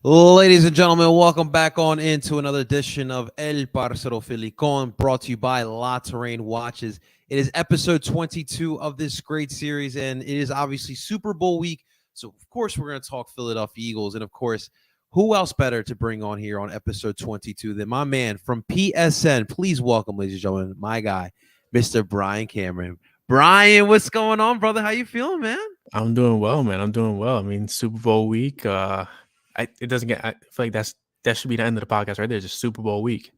Ladies and gentlemen, welcome back on into another edition of El Parcero Filicon, brought to you by La Terrain Watches. It is episode 22 of this great series, and it is obviously Super Bowl week. So, of course, we're going to talk Philadelphia Eagles. And, of course, who else better to bring on here on episode 22 than my man from PSN? Please welcome, ladies and gentlemen, my guy, Mr. Bryan Cameron. Bryan, what's going on, brother? How you feeling, man? I'm doing well, man. I'm doing well. I mean, Super Bowl week. It doesn't get. I feel like that should be the end of the podcast right there. Just Super Bowl week.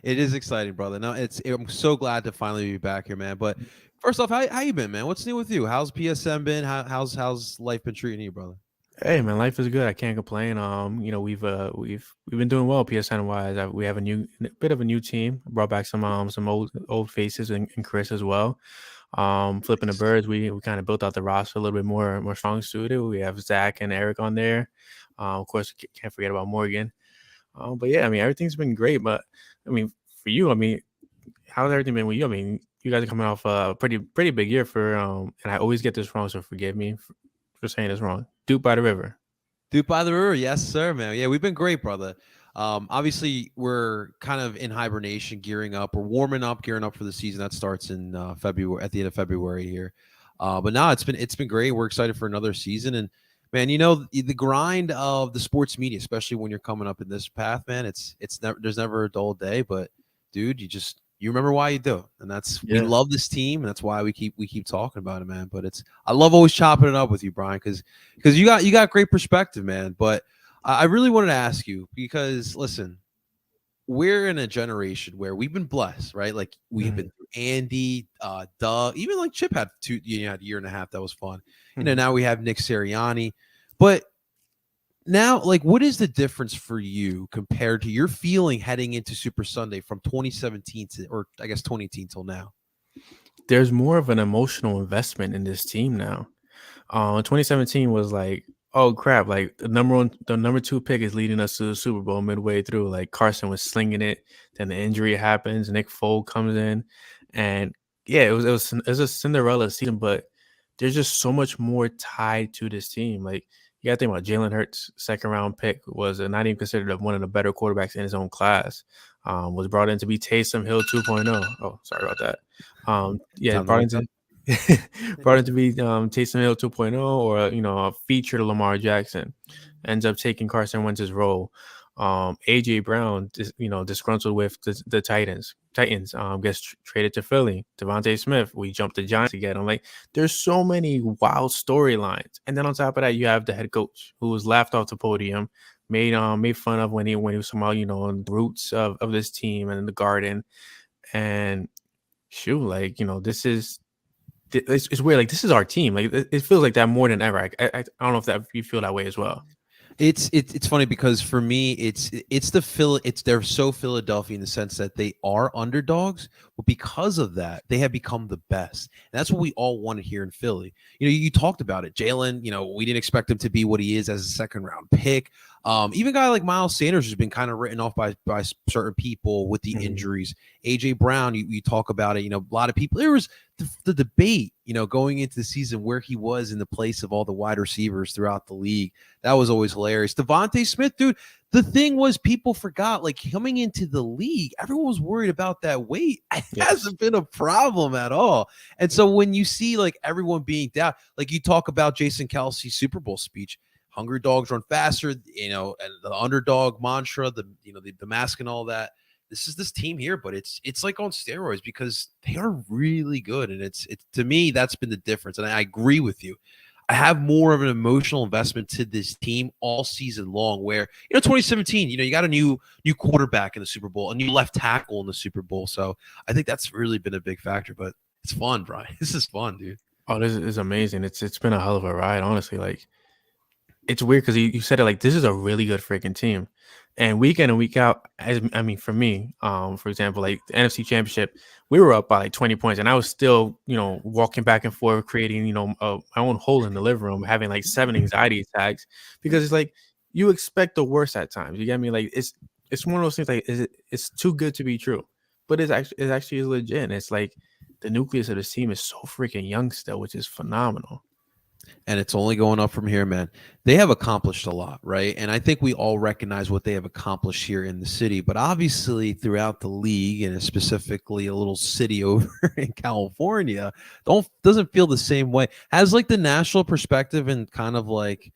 It is exciting, brother. No, I'm so glad to finally be back here, man. But first off, how you been, man? What's new with you? How's PSM been? How's life been treating you, brother? Hey, man, life is good. I can't complain. We've been doing well PSN wise. We have a bit of a new team. Brought back some old faces and Chris as well. Flipping the birds, we kind of built out the roster a little bit more strong suited. We have Zach and Eric on there. Of course, can't forget about Morgan. But yeah, I mean everything's been great. But I mean for you, I mean, how's everything been with you? I mean, you guys are coming off a pretty big year for and I always get this wrong, so forgive me for saying this wrong. Duke by the River. Dude by the river, yes, sir, man. Yeah, we've been great, brother. Obviously, we're kind of in hibernation, gearing up. We're warming up, gearing up for the season that starts in February, at the end of February here. But now it's been great. We're excited for another season, and man, the grind of the sports media, especially when you're coming up in this path, man. It's never there's never a dull day, but dude, you remember why you do it, and we Yeah. love this team, and that's why we keep talking about it, man. But I love always chopping it up with you, Bryan, because you got great perspective, man. But I really wanted to ask you because listen, we're in a generation where we've been blessed, right? Like we've Mhm. been through Andy, Doug, even like Chip had had a year and a half that was fun. Mhm. Now we have Nick Sirianni, but now, like, what is the difference for you compared to your feeling heading into Super Sunday from 2017 to, or I guess 2018 till now? There's more of an emotional investment in this team now. 2017 was like, oh crap, like the number two pick is leading us to the Super Bowl midway through. Like Carson was slinging it, then the injury happens, Nick Foles comes in, and yeah, it was a Cinderella season, but there's just so much more tied to this team. Like you got to think about Jalen Hurts, second round pick, was not even considered one of the better quarterbacks in his own class. Was brought in to be Taysom Hill 2.0. Oh, sorry about that. Yeah, Time to brought write in that. to brought in to be Taysom Hill 2.0 or a featured Lamar Jackson. Ends up taking Carson Wentz's role. AJ Brown, disgruntled with the Titans. Gets traded to Philly. Devontae Smith, we jumped the Giants to get him. Like, there's so many wild storylines, and then on top of that, you have the head coach who was laughed off the podium, made fun of when he was somehow on the roots of this team and in the garden, and shoot, like this is it's weird. Like this is our team. Like it feels like that more than ever. I don't know if that you feel that way as well. It's funny because for me it's the Phil it's they're so Philadelphia in the sense that they are underdogs, but because of that they have become the best. And that's what we all wanted here in Philly. You talked about it, Jalen. We didn't expect him to be what he is as a second round pick. Even a guy like Miles Sanders has been kind of written off by certain people with the Mhm. injuries. AJ Brown, you talk about it. A lot of people. There was the debate, going into the season where he was in the place of all the wide receivers throughout the league. That was always hilarious. Devontae Smith, dude. The thing was, people forgot, like coming into the league, everyone was worried about that weight. It Yes. hasn't been a problem at all. And so when you see like everyone being down, like you talk about Jason Kelsey's Super Bowl speech, hungry dogs run faster, and the underdog mantra, the mask and all that. This is this team here, but it's like on steroids because they are really good. And it's to me, that's been the difference. And I agree with you. I have more of an emotional investment to this team all season long. Where 2017, you got a new quarterback in the Super Bowl, a new left tackle in the Super Bowl. So I think that's really been a big factor. But it's fun, Bryan. This is fun, dude. Oh, this is amazing. It's been a hell of a ride, honestly. Like it's weird because you said it like this is a really good freaking team, and week in and week out. I mean, for me, for example, like the NFC Championship, we were up by like 20 points, and I was still walking back and forth, creating my own hole in the living room, having like 7 anxiety attacks because it's like you expect the worst at times. You get me? Like it's one of those things like it's too good to be true, but it's actually legit. And it's like the nucleus of this team is so freaking young still, which is phenomenal. And it's only going up from here, man. They have accomplished a lot, right? And I think we all recognize what they have accomplished here in the city, but obviously throughout the league and specifically a little city over in California, don't doesn't feel the same way. Has like the national perspective and kind of like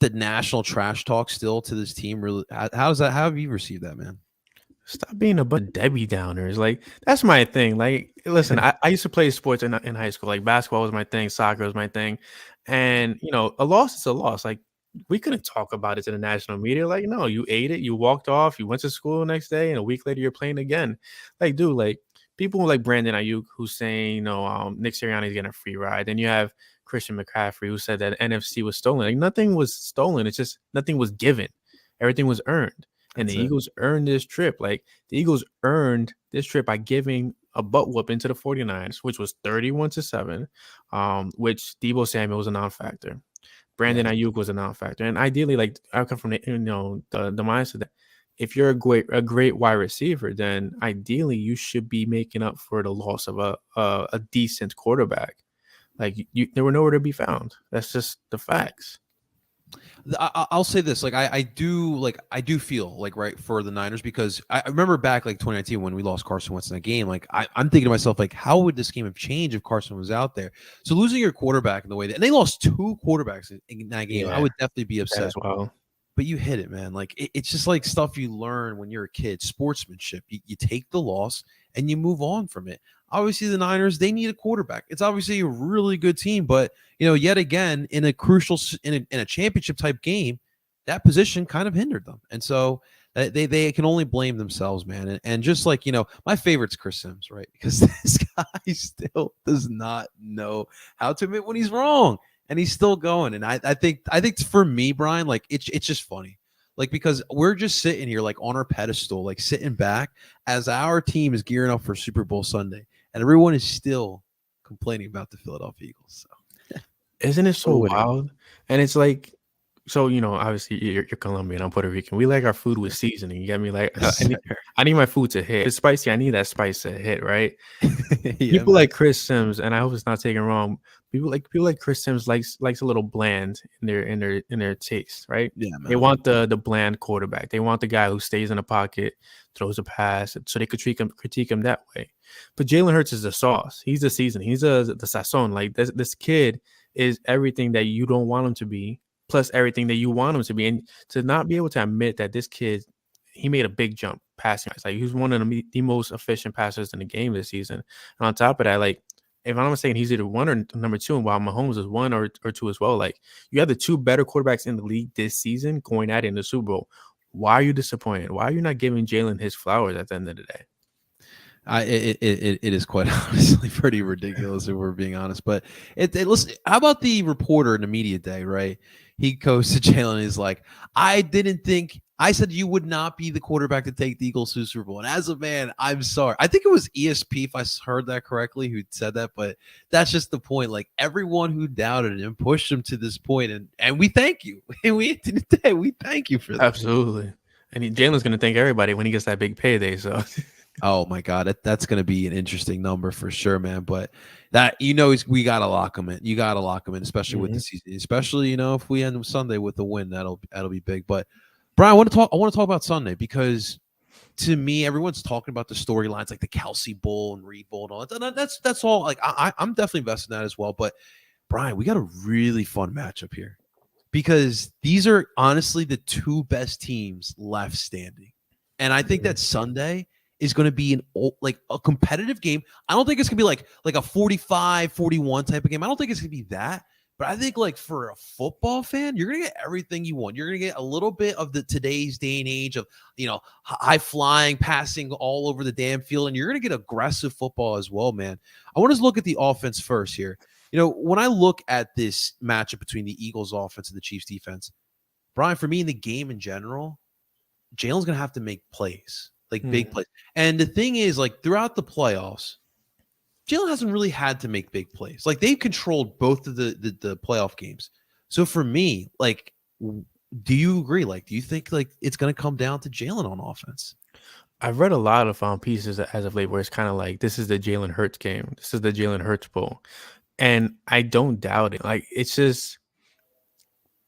the national trash talk still to this team really how's that how have you received that, man? Stop being a bunch of Debbie Downers. Like that's my thing. Like, listen, I used to play sports in high school. Like basketball was my thing, soccer was my thing, and a loss is a loss. Like we couldn't talk about it to the national media. Like, no, you ate it, you walked off, you went to school the next day, and a week later you're playing again. Like, dude, like people like Brandon Ayuk who's saying, Nick Sirianni's getting a free ride. Then you have Christian McCaffrey who said that NFC was stolen. Like nothing was stolen. It's just nothing was given. Everything was earned. And the That's it. Eagles earned this trip. Like the Eagles earned this trip by giving a butt whooping to the 49ers, which was 31-7, which Debo Samuel was a non-factor. Brandon Yeah. Ayuk was a non-factor. And ideally, like I come from the mindset that if you're a great wide receiver, then ideally you should be making up for the loss of a decent quarterback. Like they were nowhere to be found. That's just the facts. I'll say this, like I do feel like right for the Niners because I remember back like 2019 when we lost Carson Wentz in that game. Like I'm thinking to myself, like, how would this game have changed if Carson was out there? So losing your quarterback in the way that and they lost two quarterbacks in that game, I Yeah, would definitely be upset. as well. But you hit it, man. Like it's just like stuff you learn when you're a kid, sportsmanship. You take the loss and you move on from it. Obviously, the Niners they need a quarterback. It's obviously a really good team, but yet again in a crucial in a championship type game, that position kind of hindered them, and so they can only blame themselves, man. And just like my favorite's Chris Sims, right? Because this guy still does not know how to admit when he's wrong and he's still going. And I think for me, Bryan, like it's just funny, like because we're just sitting here like on our pedestal, like sitting back as our team is gearing up for Super Bowl Sunday, and everyone is still complaining about the Philadelphia Eagles. So Isn't it so what are you wild? And it's like, so obviously you're Colombian, I'm Puerto Rican. We like our food with seasoning. You get me? Like gonna say? I need my food to hit. If it's spicy. I need that spice to hit, right? Yeah, People man. like Chris Sims, and I hope it's not taken wrong. People like Chris Sims likes a little bland in their taste, right? Yeah, They man. want the bland quarterback. They want the guy who stays in the pocket, throws a pass, so they could critique him that way. But Jalen Hurts is the sauce. He's the seasoning. He's the sazon. Like this kid is everything that you don't want him to be, plus everything that you want him to be. And to not be able to admit that this kid, he made a big jump passing. It's like he was one of the most efficient passers in the game this season. And on top of that, like if I'm not mistaken, he's either one or number two, and while Mahomes is one or two as well. Like you have the two better quarterbacks in the league this season going at it in the Super Bowl. Why are you disappointed? Why are you not giving Jalen his flowers at the end of the day? It is quite honestly pretty ridiculous if we're being honest. But listen, how about the reporter in the media day, right? He goes to Jalen and he's like, I said you would not be the quarterback to take the Eagles to the Super Bowl. And as a man, I'm sorry. I think it was ESP, if I heard that correctly, who said that. But that's just the point. Like everyone who doubted him pushed him to this point, and we thank you. And we thank you for that. Absolutely. And Jalen's going to thank everybody when he gets that big payday. So Oh my God, that's going to be an interesting number for sure, man. But that we got to lock him in. You got to lock him in, especially with the season. Especially if we end Sunday with a win, that'll be big. But Bryan, I want to talk about Sunday because to me, everyone's talking about the storylines like the Kelsey Bowl and Reed Bowl and all that. That's all. Like I'm definitely invested in that as well. But Bryan, we got a really fun matchup here because these are honestly the two best teams left standing, and I think that Sunday is going to be like a competitive game. I don't think it's going to be like a 45-41 type of game. I don't think it's going to be that. But I think like for a football fan, you're going to get everything you want. You're going to get a little bit of the today's day and age of, high flying, passing all over the damn field. And you're going to get aggressive football as well, man. I want to look at the offense first here. When I look at this matchup between the Eagles offense and the Chiefs defense, Bryan, for me in the game in general, Jalen's going to have to make plays. Like big plays. And the thing is, like throughout the playoffs, Jalen hasn't really had to make big plays. Like they've controlled both of the playoff games. So for me, like, do you agree? Like, do you think like it's going to come down to Jalen on offense? I've read a lot of pieces as of late where it's kind of like this is the Jalen Hurts game. This is the Jalen Hurts Bowl. And I don't doubt it. Like, it's just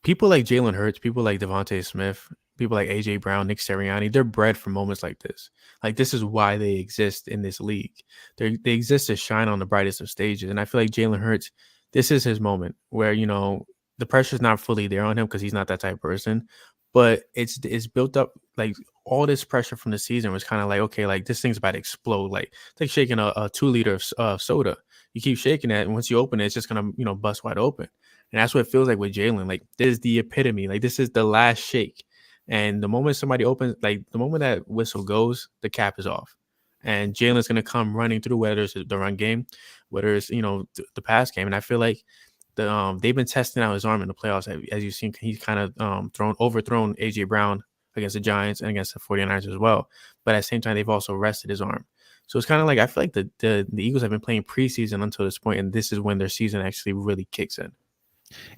people like Jalen Hurts, people like Devontae Smith, people like AJ Brown, Nick Sirianni, they're bred for moments like this. Like, this is why they exist in this league. They exist to shine on the brightest of stages. And I feel like Jalen Hurts, this is his moment where, the pressure's not fully there on him because he's not that type of person. But it's built up, like, all this pressure from the season was kind of like, okay, like, this thing's about to explode. Like, it's like shaking a 2 liter of soda. You keep shaking it, and once you open it, it's just gonna, bust wide open. And that's what it feels like with Jalen. Like, this is the epitome. Like, this is the last shake. And the moment somebody opens, like, the moment that whistle goes, the cap is off. And Jalen's going to come running through, whether it's the run game, whether it's, the pass game. And I feel like they've been testing out his arm in the playoffs. As you've seen, he's kind of overthrown A.J. Brown against the Giants and against the 49ers as well. But at the same time, they've also rested his arm. So it's kind of like, I feel like the Eagles have been playing preseason until this point, and this is when their season actually really kicks in.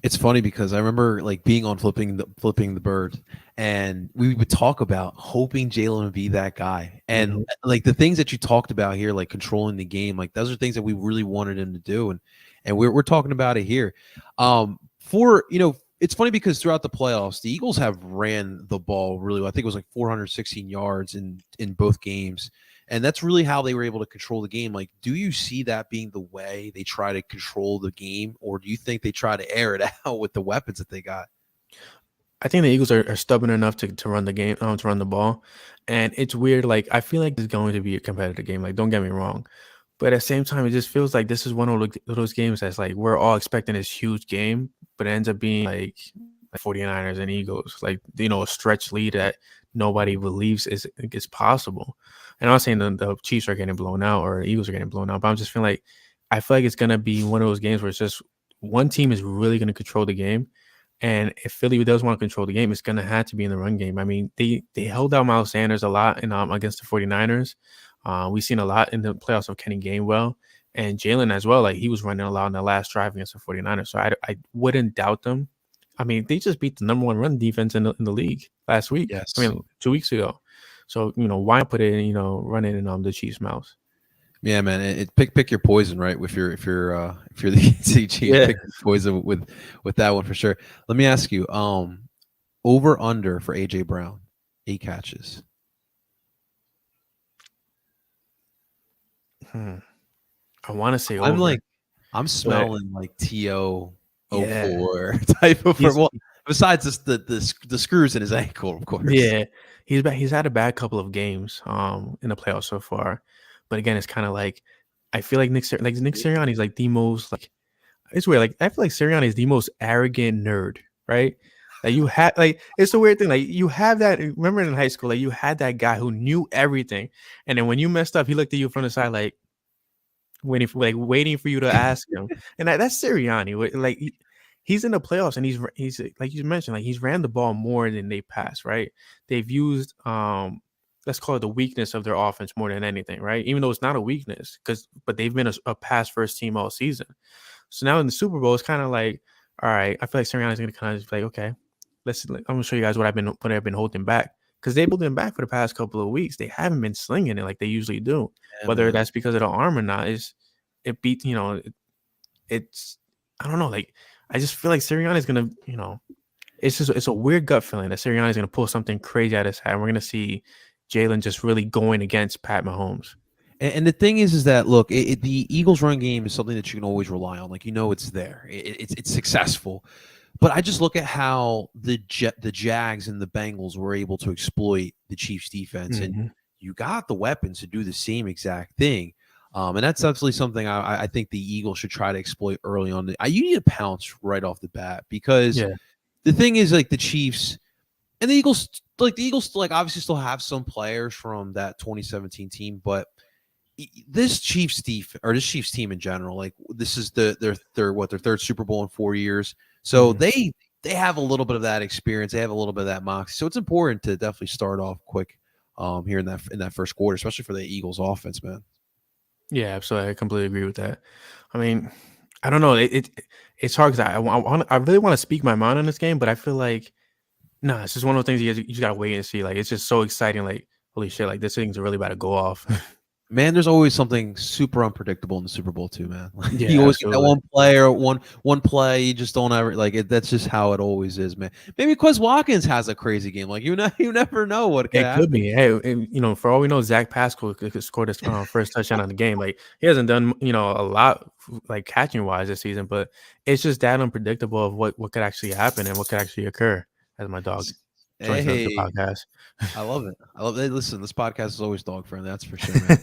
It's funny because I remember like being on flipping the bird, and we would talk about hoping Jalen would be that guy. And like the things that you talked about here, like controlling the game, like those are things that we really wanted him to do, and we're talking about it here. It's funny because throughout the playoffs, the Eagles have ran the ball really well. I think it was like 416 yards in both games. And that's really how they were able to control the game. Like, do you see that being the way they try to control the game, or do you think they try to air it out with the weapons that they got? I think the Eagles are stubborn enough to run the game, to run the ball. And it's weird. Like, I feel like it's going to be a competitive game. Like, don't get me wrong. But at the same time, it just feels like this is one of those games that's like we're all expecting this huge game, but it ends up being like 49ers and Eagles, like, a stretch lead that nobody believes is possible. And I'm not saying the Chiefs are getting blown out or the Eagles are getting blown out, but I'm just feeling like I feel like it's going to be one of those games where it's just one team is really going to control the game. And if Philly does want to control the game, it's going to have to be in the run game. I mean, they held out Miles Sanders a lot against the 49ers. We've seen a lot in the playoffs of Kenny Gainwell and Jalen as well. Like, he was running a lot in the last drive against the 49ers. So I wouldn't doubt them. I mean, they just beat the number one run defense in the league last week. Yes. I mean, 2 weeks ago. So, why not put it in, run it in the Chiefs' mouths? Yeah, man. Pick your poison, right? If you're the Chiefs, pick your poison with that one for sure. Let me ask you, over under for AJ Brown, 8 catches. I want to say over. I'm smelling like TO 04 type of. Well, besides the screws in his ankle, of course. Yeah, he's had a bad couple of games in the playoffs so far, but again, it's kind of like I feel like Nick Sirianni is like the most, like, it's weird. Like, I feel like Sirianni is the most arrogant nerd, right? Like, you had, like, it's a weird thing. Like, you have that. Remember in high school, like, you had that guy who knew everything, and then when you messed up, he looked at you from the side, like waiting for you to ask him. And that's Sirianni. Like, he's in the playoffs, and he's like you mentioned, like, he's ran the ball more than they passed, right? They've used let's call it the weakness of their offense more than anything, right? Even though it's not a weakness, but they've been a pass first team all season. So now in the Super Bowl, it's kind of like, all right, I feel like Sirianni's going to kind of just be like, okay, I'm going to show you guys what I've been holding back, because they've holding back for the past couple of weeks. They haven't been slinging it like they usually do. Yeah, whether that's because of the arm or not, it beat, it's, I don't know. Like, I just feel like Sirianni's going to, it's a weird gut feeling that Sirianni's going to pull something crazy out of his hat. And we're going to see Jalen just really going against Pat Mahomes. And the thing is that, look, the Eagles' run game is something that you can always rely on. Like, it's there. It's successful. But I just look at how the Jags and the Bengals were able to exploit the Chiefs' defense. And you got the weapons to do the same exact thing. And that's absolutely something I think the Eagles should try to exploit early on. You need to pounce right off the bat, because the thing is, like, the Chiefs and the Eagles, obviously still have some players from that 2017 team, but this Chiefs team in general, like, this is their third Super Bowl in 4 years. So they have a little bit of that experience. They have a little bit of that moxie. So it's important to definitely start off quick here in that first quarter, especially for the Eagles offense, man. Yeah, absolutely. I completely agree with that. I mean, I don't know. It's hard because I really want to speak my mind on this game, but I feel like, no, it's just one of those things you just gotta wait and see. Like, it's just so exciting. Like, holy shit, like, this thing's really about to go off. Man, there's always something super unpredictable in the Super Bowl too, man. Yeah, You always get that absolutely. one player, one play. You just don't ever like it. That's just how it always is, man. Maybe Quez Watkins has a crazy game. Like you never know what could It could happen. be. Hey, and, for all we know, Zach Pascal could score his first touchdown of the game. Like he hasn't done, a lot like catching wise this season, but it's just that unpredictable of what could actually happen and what could actually occur. As my dog joins the Hey, podcast. I love it. I love it. Listen, this podcast is always dog friendly. That's for sure, man.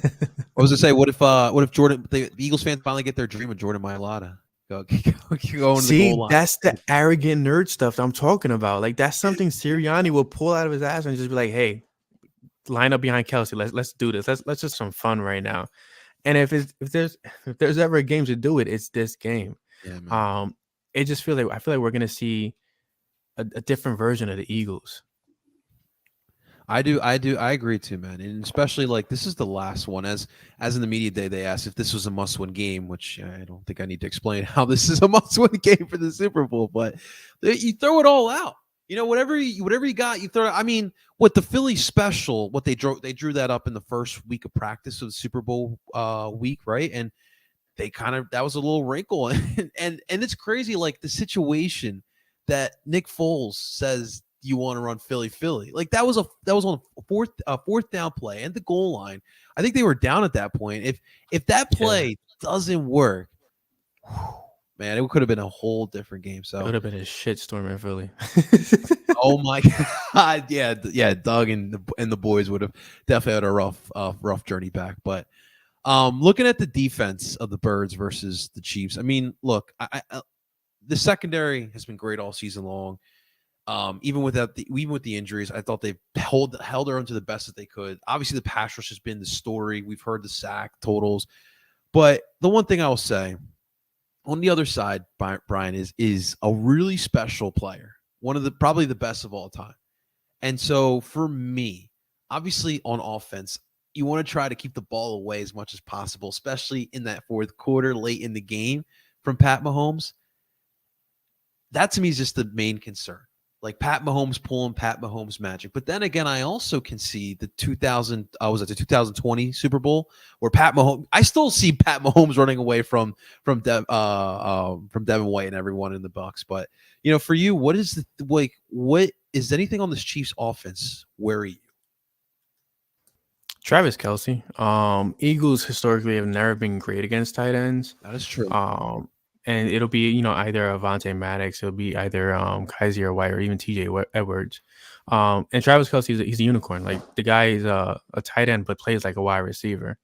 I was gonna say, what if Jordan, the Eagles fans finally get their dream of Jordan Mailata going to the goal See, line? that's the arrogant nerd stuff that I'm talking about. Like that's something Sirianni will pull out of his ass and just be like, "Hey, line up behind Kelsey. Let's do this. Let's just some fun right now." And if there's ever a game to do it, it's this game. Yeah, man. Um, it just feels like I feel like we're gonna see a different version of the Eagles. I agree too, man. And especially like this is the last one. As in the media day, they asked if this was a must-win game, which I don't think I need to explain how this is a must-win game for the Super Bowl. But you throw it all out. Whatever you got, you throw it. I mean, what the Philly special, what they drew that up in the first week of practice of the Super Bowl week, right? And they kind of that was a little wrinkle, and it's crazy like the situation that Nick Foles says you want to run Philly. Like that was on a fourth down play and the goal line. I think they were down at that point. If that Yeah, play doesn't work, man, it could have been a whole different game. it So, would have been a shitstorm in Philly. oh my god, yeah, Doug and the boys would have definitely had a rough journey back. But looking at the defense of the Birds versus the Chiefs, I mean, look, the secondary has been great all season long. Even with the injuries, I thought they've held their own to the best that they could. Obviously, the pass rush has been the story. We've heard the sack totals, but the one thing I will say on the other side, Bryan is a really special player, one of the probably the best of all time. And so for me, obviously on offense, you want to try to keep the ball away as much as possible, especially in that fourth quarter, late in the game from Pat Mahomes. That to me is just the main concern. Like Pat Mahomes pulling Pat Mahomes magic. But then again, I also can see the 2020 Super Bowl where Pat Mahomes. I still see Pat Mahomes running away from Devin White and everyone in the Bucks. But for you, what is what is anything on this Chiefs offense worry you? Travis Kelsey. Eagles historically have never been great against tight ends. That is true. And it'll be either Avonte Maddox, it'll be either Kaiser White or even TJ Edwards. And Travis Kelsey he's a unicorn. Like the guy is a tight end but plays like a wide receiver.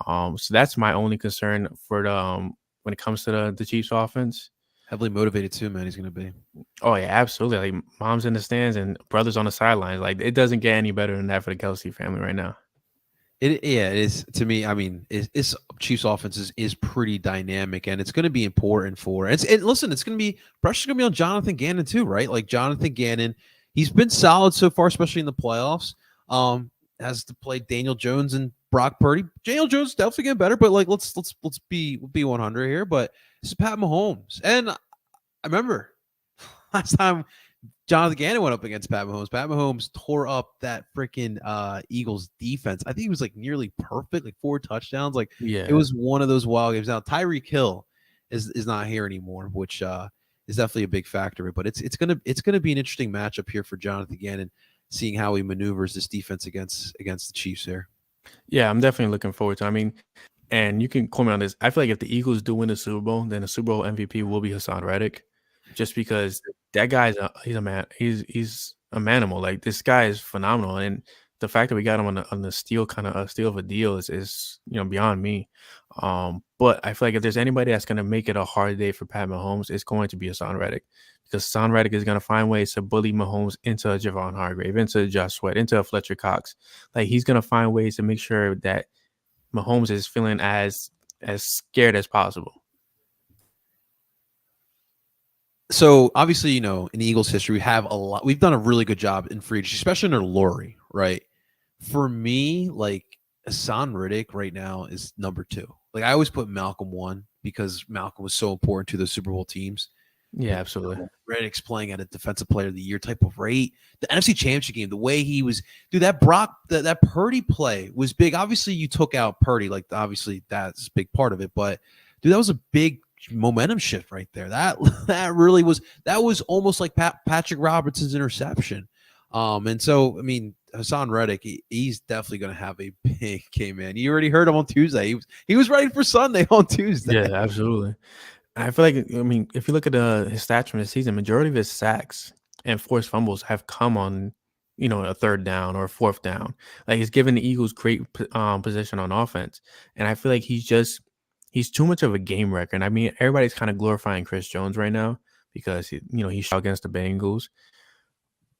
So that's my only concern for the when it comes to the Chiefs offense. Heavily motivated too, man. He's going to be. Oh yeah, absolutely. Like mom's in the stands and brothers on the sidelines. Like it doesn't get any better than that for the Kelsey family right now. It is to me. I mean, it's Chiefs offense is pretty dynamic, and it's going to be important for. And listen, it's going to be pressure's going to be on Jonathan Gannon too, right? Like Jonathan Gannon, he's been solid so far, especially in the playoffs. Has to play Daniel Jones and Brock Purdy. Daniel Jones definitely getting better, but like let's be 100 here. But this is Pat Mahomes, and I remember last time Jonathan Gannon went up against Pat Mahomes. Pat Mahomes tore up that freaking Eagles defense. I think he was like nearly perfect, like 4 touchdowns. Like it Yeah. was one of those wild games. Now Tyreek Hill is not here anymore, which is definitely a big factor. But it's gonna be an interesting matchup here for Jonathan Gannon, seeing how he maneuvers this defense against the Chiefs here. Yeah, I'm definitely looking forward to it. I mean, and you can comment on this. I feel like if the Eagles do win the Super Bowl, then the Super Bowl MVP will be Hassan Reddick, just because that guy's he's a man. He's a manimal. Like this guy is phenomenal, and the fact that we got him on the steal kind of a steal of a deal is beyond me. But I feel like if there's anybody that's gonna make it a hard day for Pat Mahomes, it's going to be Hassan Reddick, because Hassan Reddick is gonna find ways to bully Mahomes into a Javon Hargrave, into a Josh Sweat, into a Fletcher Cox. Like he's gonna find ways to make sure that Mahomes is feeling as scared as possible. So obviously, in Eagles history, we have a lot. We've done a really good job in free agency, especially under Laurie, right? For me, like Hassan Riddick right now is number 2. Like I always put Malcolm 1 because Malcolm was so important to the Super Bowl teams. Yeah, absolutely. Reddick's playing at a defensive player of the year type of rate. The NFC Championship game, the way he was, dude, that Purdy play was big. Obviously, you took out Purdy, like obviously that's a big part of it, but dude, that was a big momentum shift right there. That was almost like Patrick Robertson's interception. And so I mean, Hassan Reddick, he's definitely going to have a big game, man. You already heard him on Tuesday. He was ready for Sunday on Tuesday. Yeah, absolutely. I feel like, I mean, if you look at his stats from the season, majority of his sacks and forced fumbles have come on, a third down or a fourth down. Like, he's given the Eagles great position on offense, and I feel like he's too much of a game wrecker. And I mean, everybody's kind of glorifying Chris Jones right now because he shot against the Bengals.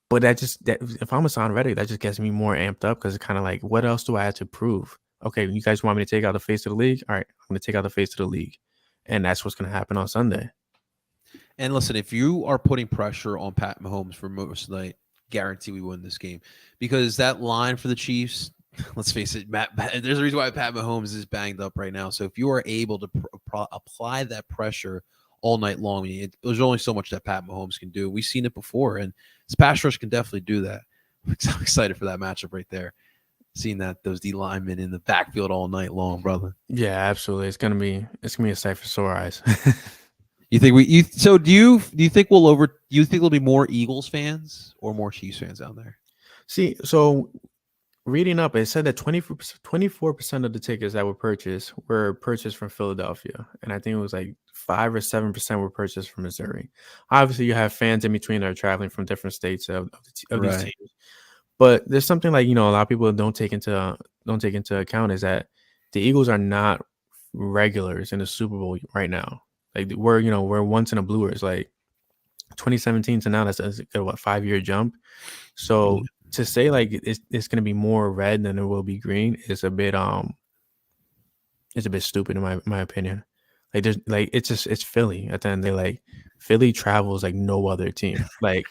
But if I'm a Son Reddick, that just gets me more amped up because it's kind of like, what else do I have to prove? Okay, you guys want me to take out the face of the league? All right, I'm going to take out the face of the league. And that's what's going to happen on Sunday. And listen, if you are putting pressure on Pat Mahomes for most of the night, guarantee we win this game. Because that line for the Chiefs, let's face it, there's a reason why Pat Mahomes is banged up right now. So if you are able to apply that pressure all night long, there's only so much that Pat Mahomes can do. We've seen it before, and this pass rush can definitely do that. I'm excited for that matchup right there. Seeing those D linemen in the backfield all night long, brother. Yeah, absolutely. It's gonna be a sight for sore eyes. You think do you think do you think there'll be more Eagles fans or more Chiefs fans out there? See, so reading up, it said that 24% of the tickets that were purchased from Philadelphia, and I think it was like 5 or 7% were purchased from Missouri. Obviously, you have fans in between that are traveling from different states of these teams. But there's something like, a lot of people don't take into account is that the Eagles are not regulars in the Super Bowl right now. Like we're once in a bluers. Like 2017 to now, that's a 5-year jump. So to say like it's going to be more red than it will be green is a bit stupid in my opinion. Like it's Philly at the end. They like Philly travels like no other team. Like,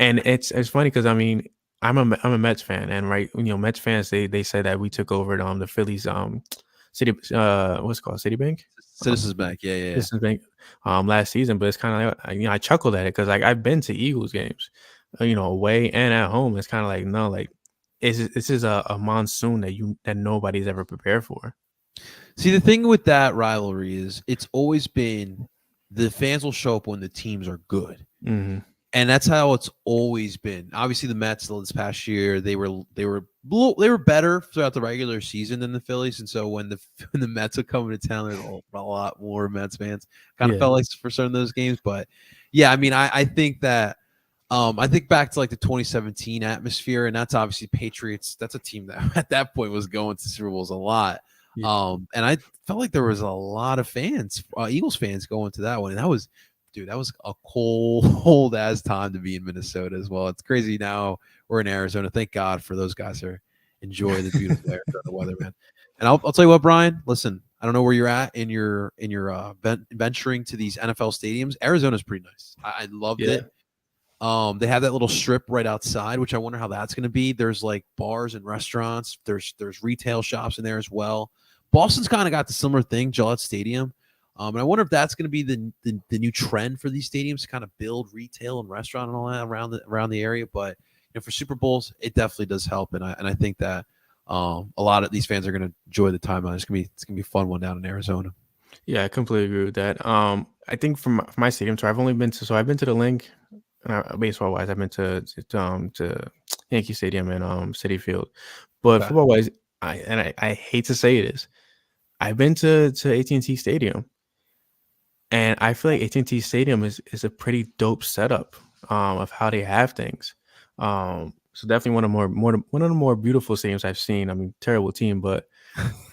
and it's funny because I mean, I'm a Mets fan, and right, Mets fans they say that we took over the Phillies city what's it called, Citibank, Citizens Bank, yeah. Citizens Bank last season, but it's kind of like I chuckled at it because like I've been to Eagles games, away and at home. It's kind of like no, like this is a monsoon that nobody's ever prepared for. See, the thing with that rivalry is it's always been the fans will show up when the teams are good. Mm-hmm. And that's how it's always been. Obviously, the Mets this past year they were better throughout the regular season than the Phillies, and so when the Mets would come into town, there's a lot more Mets fans. Kind of felt like for some of those games, but yeah, I mean, I think that I think back to like the 2017 atmosphere, and that's obviously Patriots. That's a team that at that point was going to Super Bowls a lot. Yeah. And I felt like there was a lot of fans, Eagles fans, going to that one, and that was a cold ass time to be in Minnesota as well. It's crazy now we're in Arizona. Thank God for those guys who enjoy the beautiful air, the weather, man. And I'll tell you what, Bryan. Listen, I don't know where you're at in your venturing to these NFL stadiums. Arizona's pretty nice. I loved it. They have that little strip right outside, which I wonder how that's going to be. There's like bars and restaurants. There's retail shops in there as well. Boston's kind of got the similar thing, Gillette Stadium. And I wonder if that's going to be the new trend for these stadiums to kind of build retail and restaurant and all that around the area. But for Super Bowls, it definitely does help, and I think that a lot of these fans are going to enjoy the time. It's gonna be a fun one down in Arizona. Yeah, I completely agree with that. I think from my stadium, so I've been to the Link, baseball wise, I've been to Yankee Stadium and Citi Field, but football wise, I hate to say it is, I've been to AT&T Stadium. And I feel like AT&T Stadium is a pretty dope setup of how they have things. So definitely one of the more beautiful stadiums I've seen. I mean, terrible team, but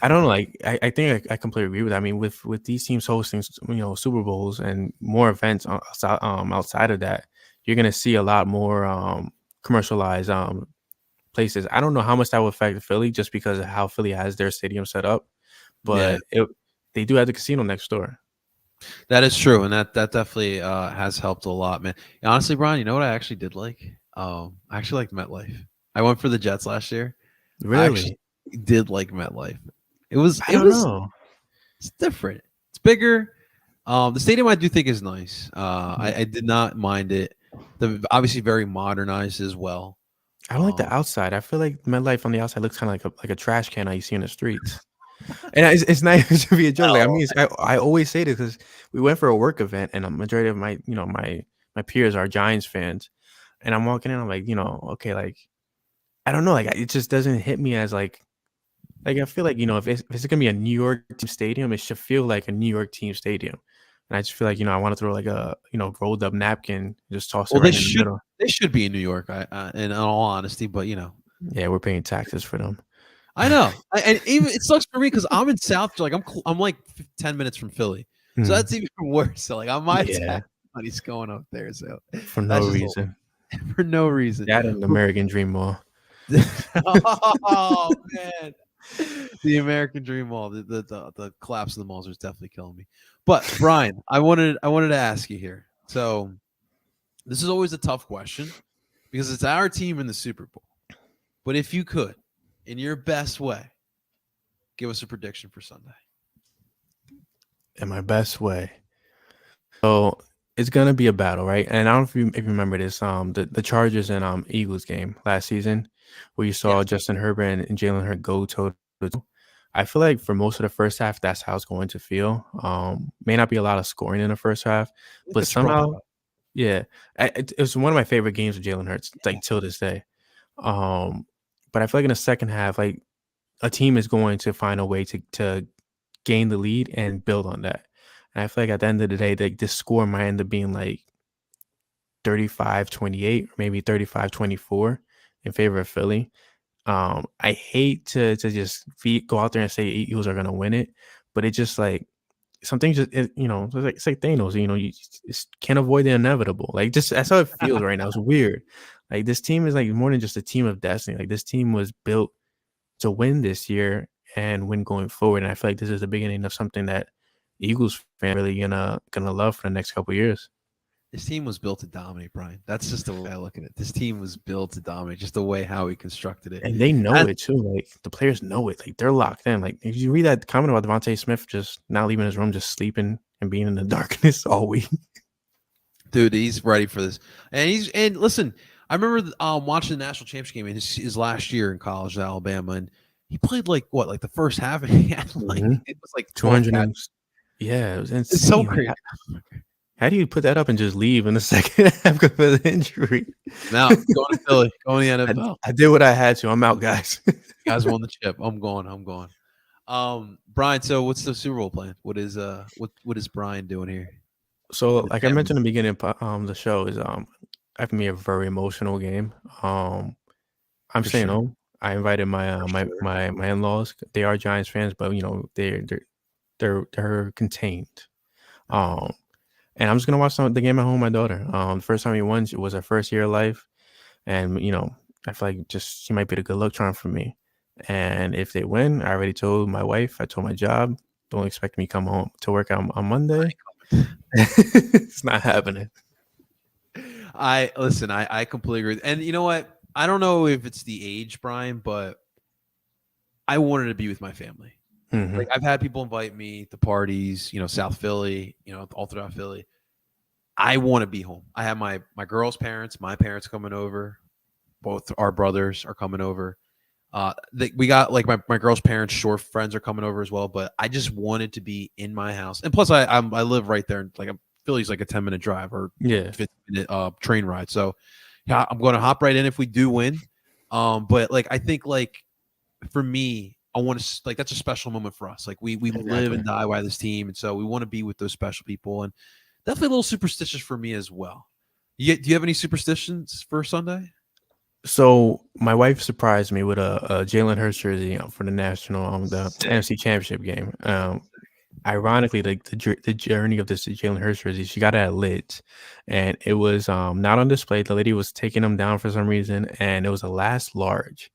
I don't know. Like I think I completely agree with that. I mean, with these teams hosting Super Bowls and more events outside of that, you're gonna see a lot more commercialized places. I don't know how much that will affect Philly just because of how Philly has their stadium set up, but they do have the casino next door. That is true, and that definitely has helped a lot, man. And honestly, Bryan, you know what I actually did like? I actually liked MetLife. I went for the Jets last year. Really? I actually did like MetLife. It was know. It's different. It's bigger. The stadium I do think is nice. I did not mind it. The obviously very modernized as well. I don't like Um, the outside. I feel like MetLife on the outside looks kind of like a trash can I see in the streets. And it's not even to be a joke. Like I well, mean, I always say this because we went for a work event, and a majority of my my peers are Giants fans, and I'm walking in, I'm like, okay, like I don't know, like it just doesn't hit me as like I feel like if it's gonna be a New York team stadium, it should feel like a New York team stadium, and I just feel like I want to throw like a rolled up napkin, just toss it well, right in the middle. they should be in New York. In all honesty, but Yeah, we're paying taxes for them. I know, and even it sucks for me because I'm in South. Like I'm like 10 minutes from Philly, so Mm, that's even worse. So like on my yeah, tax money's going up there. So for no that's just reason. for no reason. That and the American Dream Mall. Oh man, the American Dream Mall, the collapse of the malls is definitely killing me. But Brian, I wanted to ask you here. So this is always a tough question because it's our team in the Super Bowl. But if you could, in your best way, give us a prediction for Sunday. In my best way. So it's gonna be a battle, right? And I don't know if you remember this, the Chargers and Eagles game last season, where you saw Yes, Justin Herbert and Jalen Hurts go toe to toe. I feel like for most of the first half, that's how it's going to feel. May not be a lot of scoring in the first half, I think but it's rough. somehow, yeah, it was one of my favorite games of Jalen Hurts, like till this day. Um, but I feel like in the second half, like a team is going to find a way to gain the lead and build on that. And I feel like at the end of the day, like this score might end up being like 35-28 or maybe 35-24 in favor of Philly. I hate to just go out there and say Eagles are gonna win it, but it just like some things just it's like Thanos, you just can't avoid the inevitable. Like just that's how it feels right now. It's weird. Like this team is like more than just a team of destiny. Like this team was built to win this year and win going forward. And I feel like this is the beginning of something that Eagles fan really gonna love for the next couple of years. This team was built to dominate, Brian. That's just the way I look at it. This team was built to dominate, just the way how he constructed it. And they know And it too. Like the players know it. Like they're locked in. Like if you read that comment about Devontae Smith just not leaving his room, just sleeping and being in the darkness all week. dude, he's ready for this. And listen, I remember watching the national championship game in his last year in college at Alabama, and he played like what, like the first half, and he had like it was like 12 200 catches. yeah, it was It's so insane. Like, crazy. how do you put that up and just leave in the second half because of the injury? Now going to Philly, going to the NFL. I did what I had to. I'm out, guys. You guys won the chip. I'm going. Brian, so what's the Super Bowl plan? What is Brian doing here? So, And the like I family? mentioned in the beginning, the show is I for me a very emotional game. I'm For staying sure. home. I invited my For my sure. my in laws. They are Giants fans, but they're contained. Um, and I'm just gonna watch the game at home with my daughter. The first time he won, it was her first year of life, and I feel like just she might be the good luck charm for me. And if they win, I already told my wife. I told my job. Don't expect me to come home to work on Monday. It's not happening. I listen. I completely agree. And you know what? I don't know if it's the age, Brian, but I wanted to be with my family. Hmm. Like I've had people invite me to parties, South Philly, all throughout Philly. I want to be home. I have my girl's parents, my parents coming over. Both our brothers are coming over. We got like my girl's parents, short friends are coming over as well. But I just wanted to be in my house, and plus I live right there. Like Philly's like a 10-minute drive or Yeah. 15-minute train ride. So yeah, I'm going to hop right in if we do win. But like I think like for me, I want to like that's a special moment for us. Like we live Exactly. and die by this team, and so we want to be with those special people. And definitely a little superstitious for me as well. Do you have any superstitions for Sunday? So my wife surprised me with a Jalen Hurts jersey for the national the Sick. NFC Championship game. Ironically, like the journey of this Jalen Hurts jersey, she got it at Lids, and it was not on display. The lady was taking them down for some reason, and it was a last large,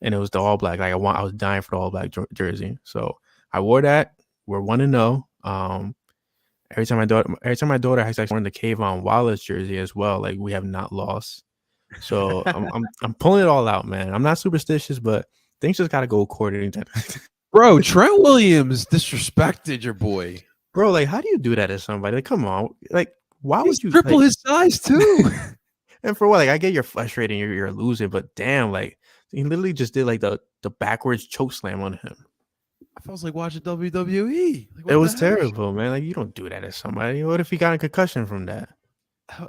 and it was the all black. Like I was dying for the all black jersey, so I wore that. We're 1-0. Every time my daughter has actually worn the Kayvon Wallace jersey as well. Like we have not lost. So I'm pulling it all out, man. I'm not superstitious, but things just gotta go according to Bro, Trent Williams disrespected your boy. bro, like, how do you do that to somebody? Like, come on, like, why He's would you triple like? his size too. And for what? Like, I get you're frustrated, you're losing, but damn, like, he literally just did like the backwards choke slam on him. I felt like watching WWE. Like, It what the was heck? terrible, man. Like, you don't do that to somebody. What if he got a concussion from that?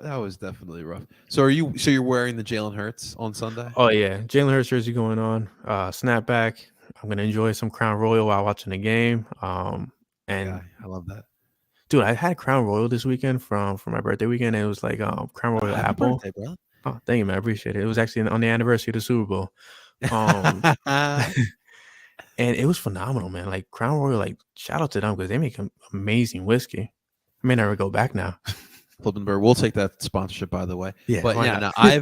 That was definitely rough. So are you? So you're wearing the Jalen Hurts on Sunday? Oh yeah, Jalen Hurts jersey going on. Snapback. I'm gonna enjoy some Crown Royal while watching the game. My And guy, I love that. dude, I had Crown Royal this weekend for my birthday weekend. It was like Crown Royal Happy apple. birthday, bro. Oh, thank you, man. I appreciate it. It was actually on the anniversary of the Super Bowl. Um, and it was phenomenal, man. Like Crown Royal, like shout out to them because they make amazing whiskey. I may never go back now. Flippenberg. We'll take that sponsorship, by the way. Yeah, But why yeah, not? no,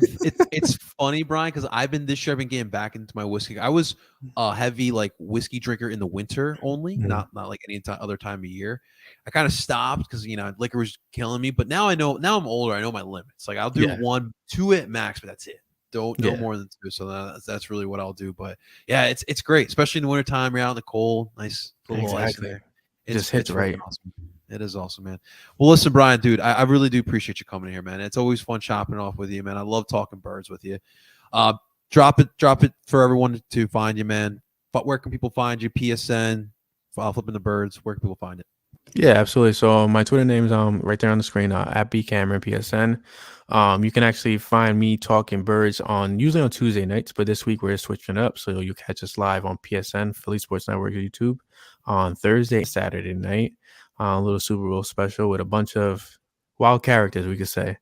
it's funny, Brian, because I've been this year. I've been getting back into my whiskey. I was a heavy like whiskey drinker in the winter only, Mhm. not like any other time of year. I kind of stopped because liquor was killing me. But now I know. Now I'm older. I know my limits. Like I'll do Yeah, 1, 2 at max, but that's it. Don't no yeah, more than 2. So that's really what I'll do. But yeah, it's great, especially in the wintertime. You're out in the cold, nice little ice in exactly. there. It just hits It's freaking right. awesome. It is awesome, man. Well, listen, Brian, dude, I really do appreciate you coming here, man. It's always fun chopping off with you, man. I love talking birds with you. Uh, drop it for everyone to find you, man. But where can people find you? PSN, flipping the birds. Where can people find it? Yeah, absolutely. So my Twitter name's right there on the screen at bcameronpsn. You can actually find me talking birds on usually on Tuesday nights, but this week we're switching up, so you catch us live on PSN Philly Sports Network YouTube on Thursday, Saturday night. A little Super Bowl special with a bunch of wild characters, we could say.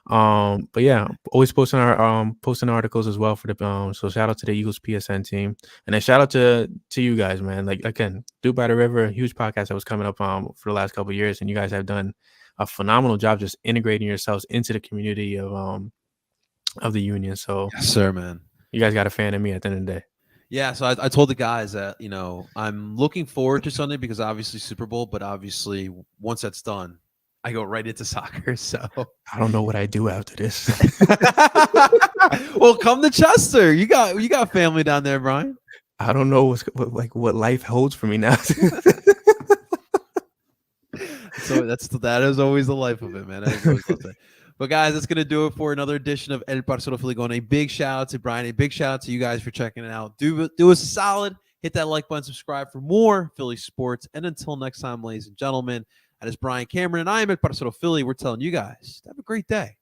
But yeah, always posting articles as well for the so shout out to the Eagles PSN team. And then shout out to you guys, man. Like again, Dude by the River, a huge podcast that was coming up for the last couple of years, and you guys have done a phenomenal job just integrating yourselves into the community of the union. So Yes, sir, man. you guys got a fan of me at the end of the day. Yeah, so I told the guys that I'm looking forward to Sunday because obviously Super Bowl, but obviously once that's done, I go right into soccer. So I don't know what I do after this. well, come to Chester. You got family down there, Brian. I don't know what life holds for me now. So that is always the life of it, man. That is always the life. But guys, that's gonna do it for another edition of El Parcero Filigón. A big shout out to Brian. A big shout out to you guys for checking it out. Do us a solid. Hit that like button, subscribe for more Philly sports. And until next time, ladies and gentlemen, that is Brian Cameron, and I am El Parcero Philly. We're telling you guys to have a great day.